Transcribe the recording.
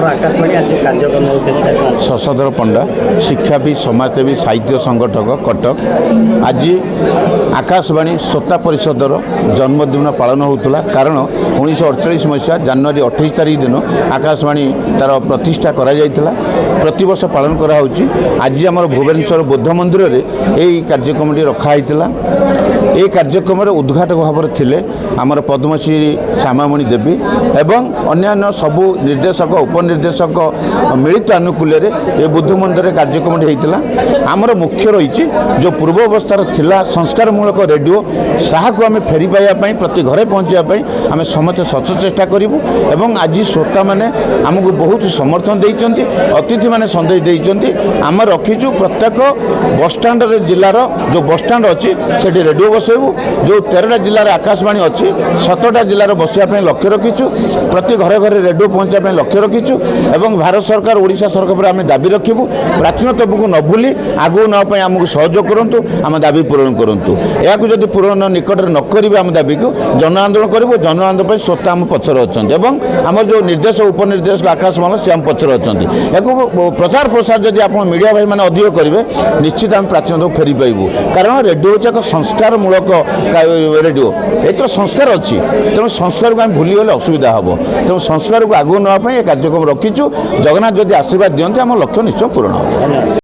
आकाशवाणी आज कार्यक्रम होते शशधर पंडा शिक्षाविद समाजसेवी साहित्य संगठक कटक आज आकाशवाणी श्रोता परिषदर जन्मदिन पालन होता कारण 1948 मसीहा जनवरी 28 तारीख दिन आकाशवाणी तार प्रतिष्ठा करा जायतिला प्रतिवर्ष पालन करा होची। आज आम भुवनेश्वर बौद्ध मंदिर में यही कार्यक्रम रखाई ये कार्यक्रम उद्घाटक भाव में थिले आमर पद्मश्री श्यामामणि देवी एवं अन्यान्य सबू निर्देशक उपनिर्देशक मिलित आनुकूल्य ये बुद्ध मंदिर कार्यक्रम होता। आमर मुख्य रही जो पूर्व अवस्थार थिला संस्कारमूलक रेडियो साहू आम फेरी पाइबापी प्रति घरे पहुँचापी आम समस्त सचेष्टा करूँ एवं आज श्रोता मैंने आमको बहुत समर्थन देते अतिथि मैंने सन्देश देते आम रखीचु प्रत्येक बसस्टाण्ड जिलार जो बसस्टाण्ड अच्छी से रेडियो बसैबू जो 13टा जिलार आकाशवाणी अच्छी 17टा जिलार बसापी लक्ष्य रखीचु प्रति घरे घरे रेडियो पहुँचापी लक्ष्य रखीचु एवं भारत सरकार ओडिशा सरकार पर आम दाबी रखिबू प्राचीनतम को न भूली आगू नापी आमको सहयोग करूँ आम दाबी पूरण करूँ या जब पूरण निकट न करेंगे आम दाबी को जन आंदोलन करूँ जन आंदोलन श्रोता आम पचर अच्छा एवं आम जो निर्देश उपनिर्देशक आकाशवाणी से आम पचर अच्छा या प्रचार प्रसार जब आप मीडिया भाई मैंने अधिक करेंगे निश्चित आम प्राचीनता फेरी पाइबू कारण रेडियो हूँ एक संस्कारमूलक रेडियो ये संस्कार अच्छी तेणु संस्कार को आम भूलीगले असुविधा हम तेणु संस्कार को आगू नापी कार्यक्रम रखीचु जगन्नाथ जदि आशीर्वाद दियंते आम लक्ष्य निश्चय पूरण हो।